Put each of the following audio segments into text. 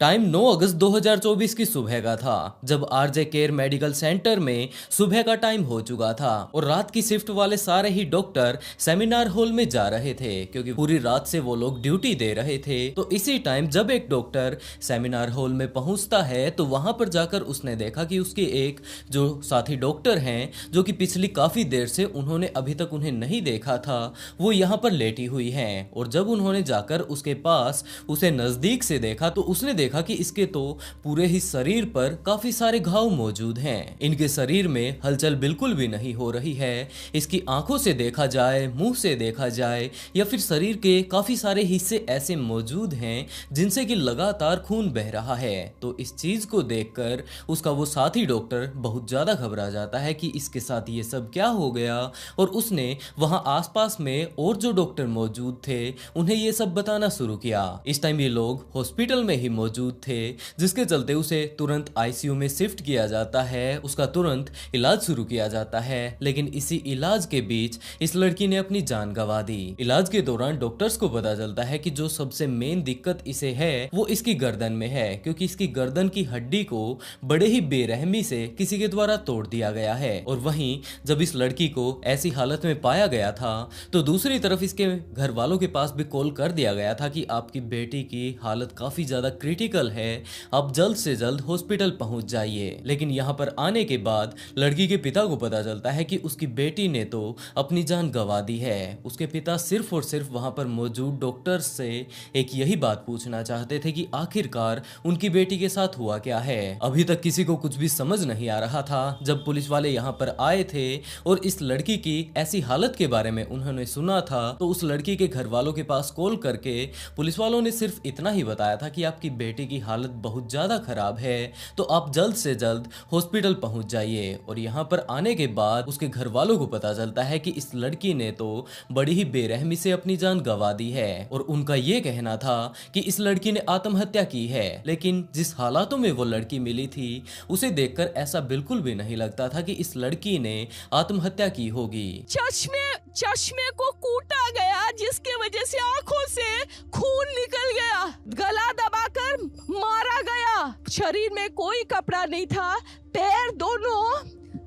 Time 9 अगस्त 2024 की सुबह का था जब आरजे केयर मेडिकल सेंटर में सुबह का टाइम हो चुका था और रात की शिफ्ट वाले सारे ही डॉक्टर सेमिनार हॉल में जा रहे थे क्योंकि पूरी रात से वो लोग ड्यूटी दे रहे थे। तो इसी टाइम जब एक डॉक्टर सेमिनार हॉल में पहुंचता है तो वहां पर जाकर उसने देखा कि उसके एक जो साथी डॉक्टर हैं जो कि पिछली काफी देर से उन्होंने अभी तक उन्हें नहीं देखा था वो यहाँ पर लेटी हुई हैं। और जब उन्होंने जाकर उसके पास उसे नजदीक से देखा तो उसने देखा कि इसके तो पूरे ही शरीर पर काफी सारे घाव मौजूद हैं। इनके शरीर में हलचल बिल्कुल भी नहीं हो रही है। इसकी आंखों से देखा जाए, मुंह से देखा जाए या फिर शरीर के काफी सारे हिस्से ऐसे मौजूद हैं जिनसे कि लगातार खून बह रहा है। तो इस चीज को देखकर उसका वो साथी डॉक्टर बहुत ज्यादा घबरा जाता है कि इसके साथ ये सब क्या हो गया। और उसने वहां आसपास में और जो डॉक्टर मौजूद थे उन्हें ये सब बताना शुरू किया। इस टाइम ये लोग हॉस्पिटल में ही मौजूद थे जिसके चलते उसे तुरंत आईसीयू में शिफ्ट किया जाता है। उसका तुरंत इलाज शुरू किया जाता है, लेकिन इसी इलाज के बीच इस लड़की ने अपनी जान गंवा दी। इलाज के दौरान डॉक्टर्स को पता चलता है कि जो सबसे मेन दिक्कत इसे है वो इसकी गर्दन में है, क्योंकि इसकी गर्दन की हड्डी को बड़े ही बेरहमी से किसी के द्वारा तोड़ दिया गया है। और वहीं जब इस लड़की को ऐसी हालत में पाया गया था तो दूसरी तरफ इसके घर वालों के पास भी कॉल कर दिया गया था कि आपकी बेटी की हालत काफी ज्यादा क्रिटिकल है, आप जल्द से जल्द हॉस्पिटल पहुंच जाइए। लेकिन यहाँ पर आने के बाद लड़की के पिता को पता चलता है कि उसकी बेटी ने तो अपनी जान गंवा दी है। उसके पिता सिर्फ और सिर्फ वहां पर मौजूद डॉक्टर से एक यही बात पूछना चाहते थे कि आखिरकार उनकी बेटी के साथ हुआ क्या है। अभी तक किसी को कुछ भी समझ नहीं आ रहा था। जब पुलिस वाले यहाँ पर आए थे और इस लड़की की ऐसी हालत के बारे में उन्होंने सुना था तो उस लड़की के घर वालों के पास कॉल करके पुलिस वालों ने सिर्फ इतना ही बताया था कि आपकी बेटी की हालत बहुत ज्यादा खराब है, तो आप जल्द से जल्द हॉस्पिटल पहुंच जाइए। और यहाँ पर आने के बाद उसके घर वालों को पता चलता है कि इस लड़की ने तो बड़ी ही बेरहमी से अपनी जान गंवा दी है। और उनका ये कहना था कि इस लड़की ने आत्महत्या की है, लेकिन जिस हालातों में वो लड़की मिली थी उसे देखकर ऐसा बिल्कुल भी नहीं लगता था कि इस लड़की ने आत्महत्या की होगी। चश्मे को कूटा गया जिसके वजह से आंखों से खून निकल गया, गला दबाकर मारा गया, शरीर में कोई कपड़ा नहीं था, पैर दोनों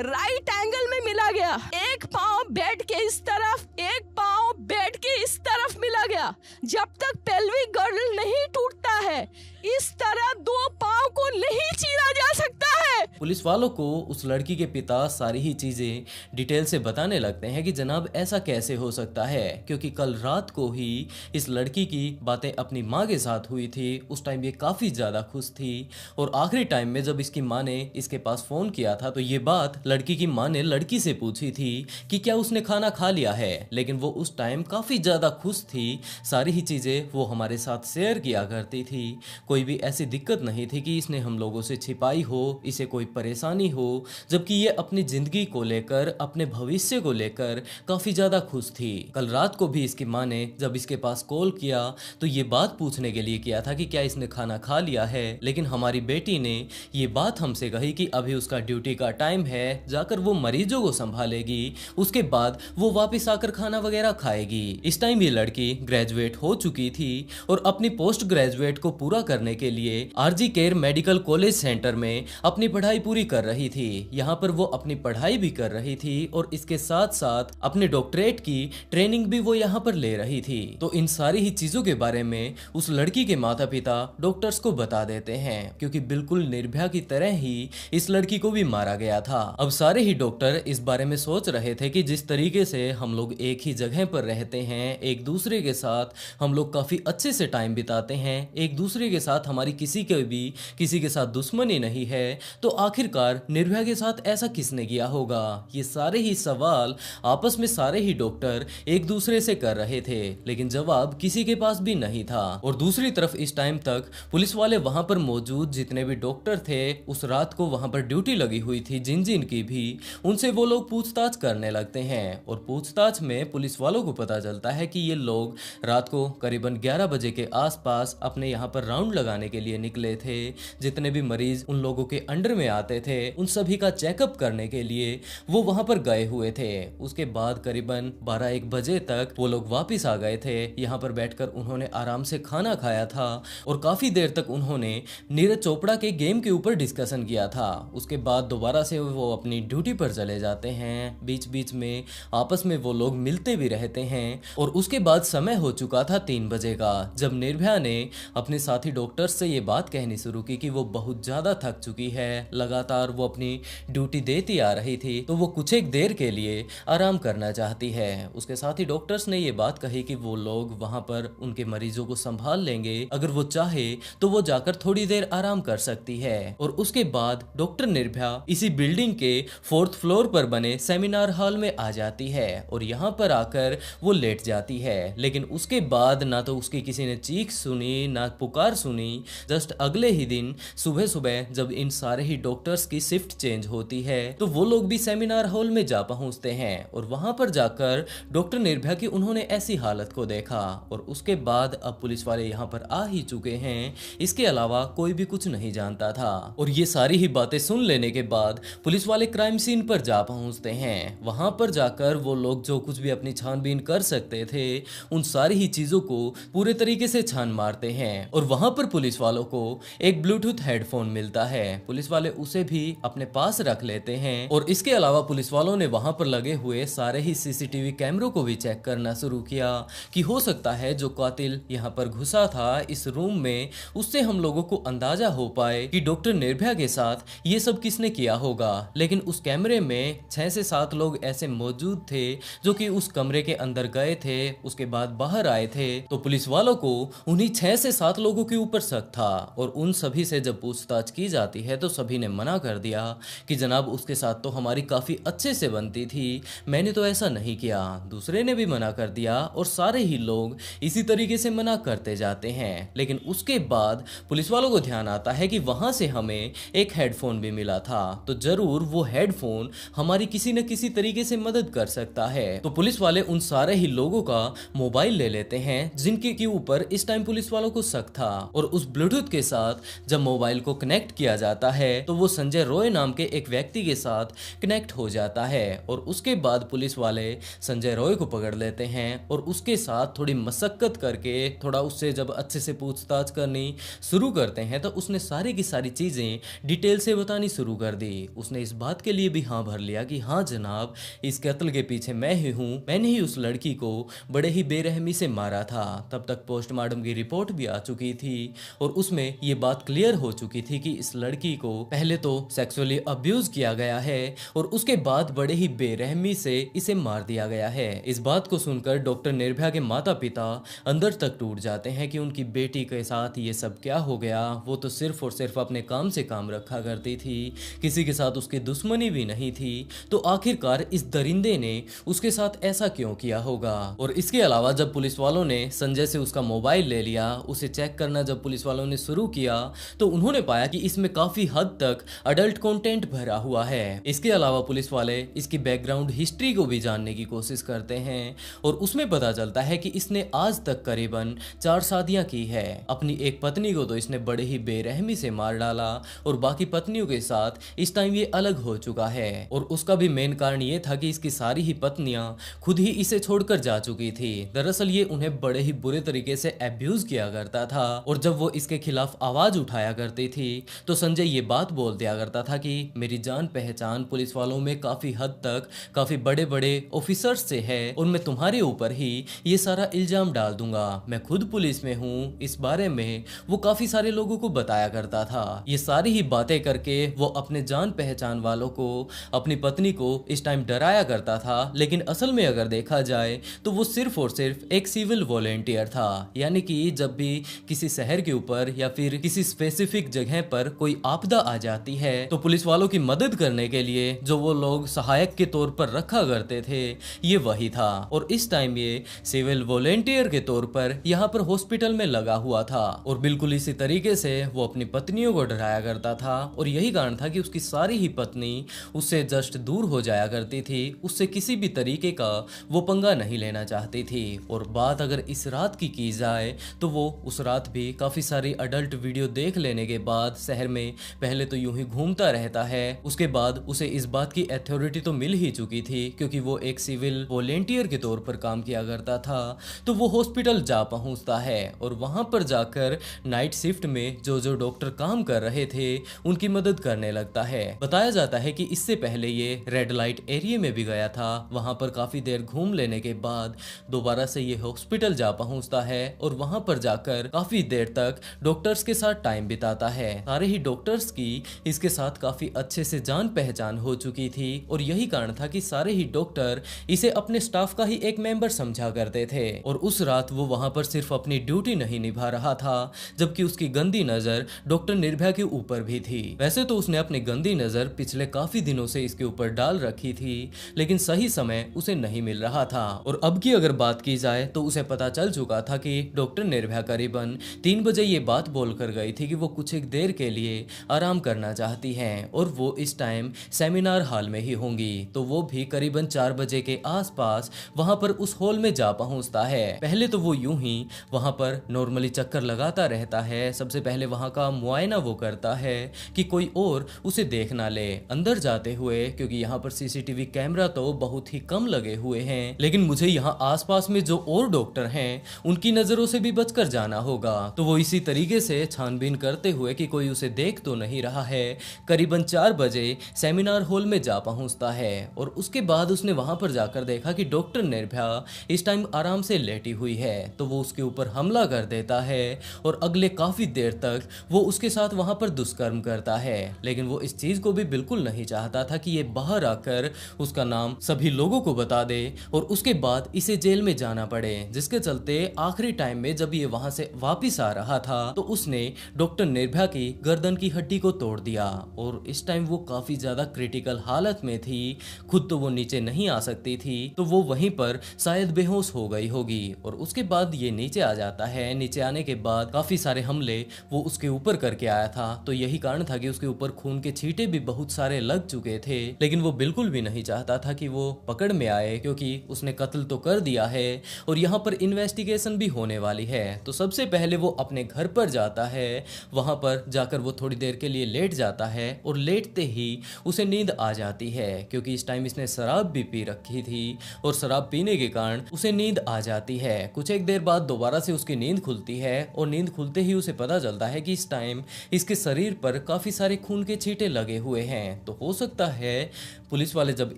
राइट एंगल में मिला गया, एक पांव बेड के इस तरफ, एक पांव बेड के इस तरफ मिला गया। जब तक पेल्विक गर्डल नहीं टूटता है इस तरह दो पांव को नहीं चीरा जा सकता है। पुलिस वालों को उस लड़की के पिता सारी ही चीजें डिटेल से बताने लगते हैं कि जनाब ऐसा कैसे हो सकता है, क्योंकि कल रात को ही इस लड़की की बातें अपनी माँ के साथ हुई थी। उस टाइम ये काफी ज्यादा खुश थी और आखिरी टाइम में जब इसकी माँ ने इसके पास फोन किया था तो ये बात लड़की की माँ ने लड़की से पूछी थी कि क्या उसने खाना खा लिया है। लेकिन वो उस टाइम काफी ज्यादा खुश थी, सारी ही चीजें वो हमारे साथ शेयर किया करती थी। कोई भी ऐसी दिक्कत नहीं थी कि इसने हम लोगों से छिपाई हो, इसे कोई परेशानी हो, जबकि ये अपनी जिंदगी को लेकर, अपने भविष्य को लेकर काफी ज्यादा खुश थी। कल रात को भी इसकी माँ ने जब इसके पास कॉल किया तो ये बात पूछने के लिए किया था कि क्या इसने खाना खा लिया है, लेकिन हमारी बेटी ने ये बात हमसे कही कि अभी उसका ड्यूटी का टाइम है, जाकर वो मरीजों को संभालेगी, उसके बाद वो वापस आकर खाना वगैरह खाएगी। इस टाइम ये लड़की ग्रेजुएट हो चुकी थी और अपनी पोस्ट ग्रेजुएट को पूरा करने के लिए RG Kar medical college centre में अपनी पढ़ाई पूरी कर रही थी। यहाँ पर वो अपनी पढ़ाई भी कर रही थी और इसके साथ साथ अपने डॉक्टरेट की ट्रेनिंग भी वो यहाँ पर ले रही थी। तो इन सारी ही चीजों के बारे में उस लड़की के माता पिता डॉक्टर्स को बता देते हैं, क्योंकि बिल्कुल निर्भया की तरह ही इस लड़की को भी मारा गया था। अब सारे ही डॉक्टर इस बारे में सोच रहे थे कि जिस तरीके से हम लोग एक ही जगह पर रहते हैं, एक दूसरे के साथ हम लोग काफी अच्छे से टाइम बिताते हैं, एक दूसरे के साथ हमारी किसी के साथ दुश्मनी नहीं है, तो आखिरकार निर्भया के साथ ऐसा किसने किया होगा। ये सारे ही सवाल आपस में सारे ही डॉक्टर एक दूसरे से कर रहे थे, लेकिन जवाब किसी के पास भी नहीं था। और दूसरी तरफ इस टाइम तक पुलिस वाले वहां पर मौजूद जितने भी डॉक्टर थे, उस रात को वहां पर ड्यूटी लगी हुई थी जिन जिन की भी, उनसे वो लोग पूछताछ करने लगते हैं। और पूछताछ में पुलिस वालों को पता चलता है कि ये लोग रात को करीबन 11 बजे के आसपास अपने यहाँ पर राउंड लगाने के लिए निकले थे। जितने भी मरीज उन लोगों के अंडर में आ आते थे उन सभी का चेकअप करने के लिए वो वहां पर गए हुए थे। उसके बाद करीबन 12-1 बजे तक वो लोग वापस आ गए थे। यहाँ पर बैठकर उन्होंने आराम से खाना खाया था और काफी देर तक उन्होंने नीरज चोपड़ा के गेम के ऊपर डिस्कशन किया था। उसके बाद दोबारा से वो अपनी ड्यूटी पर चले जाते हैं। बीच बीच में आपस में वो लोग मिलते भी रहते हैं और उसके बाद समय हो चुका था 3 बजे का, जब निर्भया ने अपने साथी डॉक्टर्स से ये बात कहनी शुरू की कि वो बहुत ज्यादा थक चुकी है, लगातार वो अपनी ड्यूटी देती आ रही थी, तो वो कुछ एक देर के लिए आराम करना चाहती है। उसके साथी डॉक्टर्स ने ये बात कही कि वो लोग वहां पर उनके मरीजों को संभाल लेंगे, अगर वो चाहे तो वो जाकर थोड़ी देर आराम कर सकती है। और उसके बाद डॉक्टर निर्भया इसी बिल्डिंग के 4th फ्लोर पर बने सेमिनार हॉल में आ जाती है और यहाँ पर आकर वो लेट जाती है। लेकिन उसके बाद ना तो उसकी किसी ने चीख सुनी ना पुकार सुनी। जस्ट अगले ही दिन सुबह सुबह जब इन सारे ही डॉक्टर्स की शिफ्ट चेंज होती है तो वो लोग भी सेमिनार हॉल में जा पहुंचते हैं और वहां पर जाकर डॉक्टर निर्भया की उन्होंने ऐसी हालत को देखा। और उसके बाद अब पुलिस वाले यहाँ पर आ ही चुके हैं, इसके अलावा कोई भी कुछ नहीं जानता था। और ये सारी ही बातें सुन लेने के बाद पुलिस वाले क्राइम सीन पर जा पहुंचते हैं। वहां पर जाकर वो लोग जो कुछ भी अपनी छानबीन कर सकते थे उन सारी ही चीजों को पूरे तरीके से छान मारते हैं। और वहां पर पुलिस वालों को एक ब्लूटूथ हेडफोन मिलता है, पुलिस वाले उसे भी अपने पास रख लेते हैं। और इसके अलावा पुलिस वालों ने वहां पर लगे हुए सारे ही सीसीटीवी कैमरों को भी चेक करना शुरू किया कि हो सकता है जो कातिल यहाँ पर घुसा था इस रूम में उससे हम लोगों को अंदाजा हो पाए कि डॉक्टर निर्भया के साथ ये सब किसने किया होगा। लेकिन उस कैमरे में 6 से 7 लोग ऐसे मौजूद थे जो कि उस कमरे के अंदर गए थे, उसके बाद बाहर आए थे। तो पुलिस वालों को उन्हीं 6 से 7 लोगों के ऊपर शक था और उन सभी से जब पूछताछ की जाती है तो सभी ने मना कर दिया कि जनाब उसके साथ तो हमारी काफी अच्छे से बनती थी, मैंने तो ऐसा नहीं किया। दूसरे ने भी मना कर दिया और सारे ही लोग इसी तरीके से मना करते जाते हैं। लेकिन उसके बाद पुलिस वालों को ध्यान आता है कि वहां से हमें एक हेडफोन भी मिला था, तो जरूर वो हेडफोन हमारी किसी न किसी तरीके से मदद कर सकता है। तो पुलिस वाले उन सारे ही लोगों का मोबाइल ले लेते हैं जिनके के ऊपर इस टाइम पुलिस वालों को शक था। और उस ब्लूटूथ के साथ जब मोबाइल को कनेक्ट किया जाता है तो वो संजय रॉय नाम के एक व्यक्ति के साथ कनेक्ट हो जाता है। और उसके बाद पुलिस वाले संजय रॉय को पकड़ लेते हैं और उसके साथ थोड़ी मशक्कत करके थोड़ा उससे जब अच्छे से पूछताछ करनी शुरू करते हैं तो उसने सारी की सारी चीजें डिटेल से बतानी शुरू कर दी। उसने इस बात के लिए भी हाँ भर लिया कि हाँ जनाब, इस कत्ल के पीछे मैं ही हूँ, मैंने ही उस लड़की को बड़े ही बेरहमी से मारा था। तब तक पोस्टमार्टम की रिपोर्ट भी आ चुकी थी और उसमें ये बात क्लियर हो चुकी थी कि इस लड़की को पहले तो सेक्सुअली अब्यूज किया गया है और उसके बाद बड़े ही बेरहमी से इसे मार दिया गया है। इस बात को सुनकर डॉक्टर निर्भया के माता पिता अंदर तक टूट जाते हैं कि उनकी बेटी के साथ ये सब क्या हो गया। वो तो सिर्फ और सिर्फ अपने काम से काम रखा करती थी, किसी के साथ उसकी दुश्मनी भी नहीं थी, तो आखिरकार इस दरिंदे ने उसके साथ ऐसा क्यों किया होगा। और इसके अलावा जब पुलिस वालों ने संजय से उसका मोबाइल ले लिया, उसे चेक करना जब पुलिस वालों ने शुरू किया तो उन्होंने पाया कि इसमें काफी हद तक अडल्ट कंटेंट भरा हुआ है। इसके अलावा पुलिस वाले इसकी बैकग्राउंड हिस्ट्री को भी जानने की कोशिश करते हैं और उसमें पता चलता है कि इसने आज तक करीबन 4 शादियां की है। अपनी एक पत्नी को तो इसने बड़े ही बेरहमी से मार डाला और बाकी पत्नियों के साथ इस टाइम ये अलग हो चुका है। और उसका भी मेन कारण ये था कि इसकी सारी ही पत्नियां खुद ही इसे छोड़कर जा चुकी थी। दरअसल ये उन्हें बड़े ही बुरे तरीके से अब्यूज किया करता था और जब वो इसके खिलाफ आवाज उठाया करती थी तो संजय ये बात बोल दिया करता था कि मेरी जान पहचान पुलिस वालों में काफी हद तक काफी बड़े बड़े ऑफिसर्स से है और मैं तुम्हारे ऊपर ही ये सारा इल्जाम डाल दूंगा, मैं खुद पुलिस में हूँ। इस बारे में वो काफी सारे लोगों को बताया करता था। ये सारी ही बातें करके वो अपने जान पहचान वालों को, अपनी पत्नी को इस टाइम डराया करता था। लेकिन असल में अगर देखा जाए तो वो सिर्फ और सिर्फ एक सिविल वॉलेंटियर था, यानी कि जब भी किसी शहर के ऊपर या फिर किसी स्पेसिफिक जगह पर कोई आपदा आ जाती है तो पुलिस वालों की मदद करने के लिए जो वो लोग सहायक के तौर पर रखा करते थे ये वही था। और इस टाइम ये सिविल वॉलेंटियर के तौर पर यहाँ पर हॉस्पिटल में लगा हुआ था और बिल्कुल इसी तरीके से वो अपनी पत्नियों को डराया करता था। और यही कारण था कि उसकी सारी ही पत्नी उससे जस्ट दूर हो जाया करती थी, उससे किसी भी तरीके का वो पंगा नहीं लेना चाहती थी। और बात अगर इस रात की जाए तो वो उस रात भी काफी सारी अडल्ट वीडियो देख लेने के बाद शहर में पहले तो यूं ही घूमता रहता है। उसके बाद उसे इस बात की अथॉरिटी तो मिल ही चुकी थी क्योंकि वो एक सिविल वॉलेंटियर के तौर पर काम किया करता था। तो वो हॉस्पिटल जा पहुंचता है और वहां पर जाकर नाइट शिफ्ट में जो जो डॉक्टर काम कर रहे थे उनकी मदद करने लगता है। बताया जाता है कि इससे पहले ये रेड लाइट एरिया में भी गया था। वहां पर काफी देर घूम लेने के बाद दोबारा से ये हॉस्पिटल जा पहुंचता है और वहां पर जाकर काफी देर तक डॉक्टर्स के साथ टाइम बिताता है। सारे ही डॉक्टर्स की इसके साथ काफी अच्छे से जान पहचान हो चुकी थी और यही कारण था कि सारे ही डॉक्टर इसे अपने स्टाफ का ही एक मेंबर समझा करते थे। और उस रात वो वहां पर सिर्फ अपनी ड्यूटी नहीं निभा रहा था जबकि उसकी गंदी नजर डॉक्टर निर्भया के ऊपर भी थी। वैसे तो उसने अपनी गंदी नजर पिछले काफी दिनों से इसके ऊपर डाल रखी थी लेकिन सही समय उसे नहीं मिल रहा था। और अब की अगर बात की जाए तो उसे पता चल चुका था कि डॉक्टर निर्भया करीबन 3 बजे ये बात बोलकर गई थी कि वो कुछ एक देर के लिए आराम करना चाहती हैं और वो इस टाइम सेमिनार हॉल में ही होंगी। तो वो भी करीबन 4 बजे के आसपास वहां पर उस हॉल में जा पहुंचता है। पहले तो वो यूं ही वहां पर नॉर्मली चक्कर लगाता रहता है। सबसे पहले वहां का मुआयना वो करता है कि कोई और उसे देख ना ले अंदर जाते हुए, क्योंकि यहाँ पर सीसीटीवी कैमरा तो बहुत ही कम लगे हुए हैं। लेकिन मुझे यहाँ आसपास में जो और डॉक्टर हैं उनकी नजरों से भी बचकर जाना होगा। तो वो इसी तरीके से छानबीन करते हुए कि कोई उसे देख तो नहीं रहा है, करीबन 4 बजे सेमिनार हॉल में जा पहुंचता है। और उसके बाद उसने वहां पर जाकर देखा कि डॉक्टर निर्भया इस टाइम आराम से लेटी हुई है। तो वो उसके ऊपर हमला कर देता है और अगले काफी देर तक वो उसके साथ वहां पर दुष्कर्म करता है। लेकिन वो इस चीज को भी बिल्कुल नहीं चाहता था कि ये बाहर आकर उसका नाम सभी लोगों को बता दे और उसके बाद इसे जेल में जाना पड़े। जिसके चलते आखिरी टाइम में जब ये वहां से वापिस आ रहा था तो उसने डॉक्टर निर्भया की गर्दन की हड्डी को तोड़ दिया और इस टाइम वो काफी ज्यादा क्रिटिकल हालत में थी। खुद तो वो नीचे नहीं आ सकती थी, तो वो वहीं पर शायद बेहोश हो गई होगी। और उसके बाद ये नीचे आ जाता है। नीचे आने के बाद काफी सारे हमले वो उसके ऊपर करके आया था, तो यही कारण था कि उसके ऊपर खून के छींटे भी बहुत सारे लग चुके थे। लेकिन वो बिल्कुल भी नहीं चाहता था कि वो पकड़ में आए, क्योंकि उसने कत्ल तो कर दिया है और यहाँ पर इन्वेस्टिगेशन भी होने वाली है। तो सबसे पहले वो अपने घर पर जाता है। वहां पर जाकर वो थोड़ी देर के लिए लेट जाता है और लेटते ही उसे नींद आ जाती है, क्योंकि इस टाइम इसने शराब भी पी रखी थी और शराब पीने के कारण उसे नींद आ जाती है। कुछ एक देर बाद दोबारा से उसकी नींद खुलती है और नींद खुलते ही उसे पता चलता है कि इस टाइम इसके शरीर पर काफी सारे खून के छींटे लगे हुए हैं। तो हो सकता है पुलिस वाले जब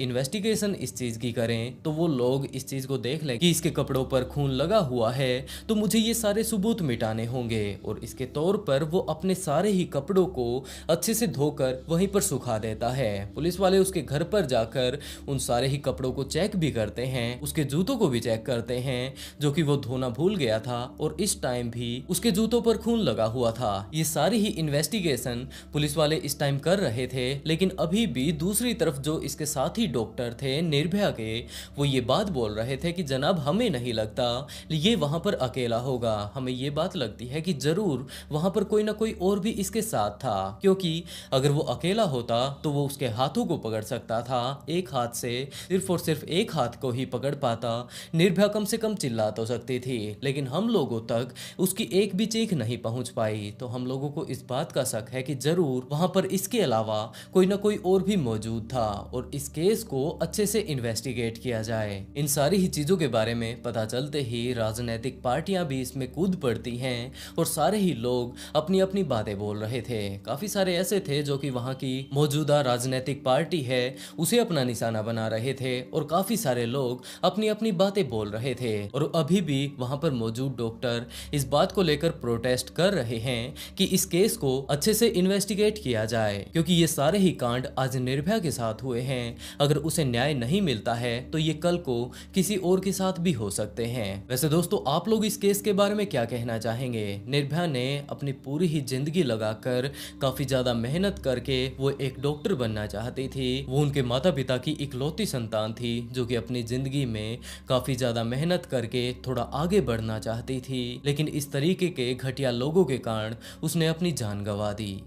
इन्वेस्टिगेशन इस चीज की करें तो वो लोग इस चीज को देख लें कि इसके कपड़ों पर खून लगा हुआ है, तो मुझे ये सारे सबूत मिटाने होंगे। और इसके तौर पर वो अपने सारे ही कपड़ों को अच्छे से धोकर वहीं पर सुखा देता है। पुलिस वाले उसके घर पर जाकर उन सारे ही कपड़ों को चेक भी करते हैं, उसके जूतों को भी चेक करते हैं जो कि वो धोना भूल गया था और इस टाइम भी उसके जूतों पर खून लगा हुआ था। ये सारी ही इन्वेस्टिगेशन पुलिस वाले इस टाइम कर रहे थे। लेकिन अभी भी दूसरी तरफ जो इसके साथी डॉक्टर थे निर्भया के, वो ये बात बोल रहे थे कि जनाब हमें नहीं लगता ये वहां पर अकेला होगा, हमें ये बात लगती है कि जरूर वहां पर कोई ना कोई और भी इसके साथ था, क्योंकि अगर वो अकेला होता तो वो उसके हाथों को पकड़ सकता था। एक हाथ से सिर्फ और सिर्फ एक हाथ को ही पकड़ पाता, निर्भया कम से कम चिल्ला तो सकती थी, लेकिन हम लोगों तक उसकी एक भी चीख नहीं पहुंच पाई। तो हम लोगों को इस बात का शक है कि जरूर वहां पर इसके अलावा कोई ना कोई और भी मौजूद था और इस केस को अच्छे से इन्वेस्टिगेट किया जाए। इन सारी ही चीजों के बारे में पता चलते ही राजनीतिक पार्टियां भी इसमें कूद पड़ती हैं और सारे ही लोग अपनी अपनी बातें बोल रहे थे। काफी सारे ऐसे थे जो कि वहां की मौजूदा राजनीतिक पार्टी है उसे अपना निशाना बना रहे थे और काफी सारे लोग अपनी अपनी बातें बोल रहे थे। और अभी भी वहां पर मौजूद डॉक्टर इस बात को लेकर प्रोटेस्ट कर रहे हैं कि इस केस को अच्छे से इन्वेस्टिगेट किया जाए, क्योंकि ये सारे ही कांड आज निर्भया के साथ हुए हैं। अगर उसे न्याय नहीं मिलता है तो ये कल को किसी और के साथ भी हो सकते हैं। वैसे दोस्तों, आप लोग इस केस के बारे में क्या कहना चाहेंगे? निर्भया ने अपनी पूरी ही जिंदगी लगाकर काफी ज्यादा मेहनत करके वो एक डॉक्टर बनना चाहती थी। वो उनके माता पिता की इकलौती संतान थी जो कि अपनी जिंदगी में काफी ज्यादा मेहनत करके थोड़ा आगे बढ़ना चाहती थी, लेकिन इस तरीके के घटिया लोगों के कारण उसने अपनी जान गंवा दी।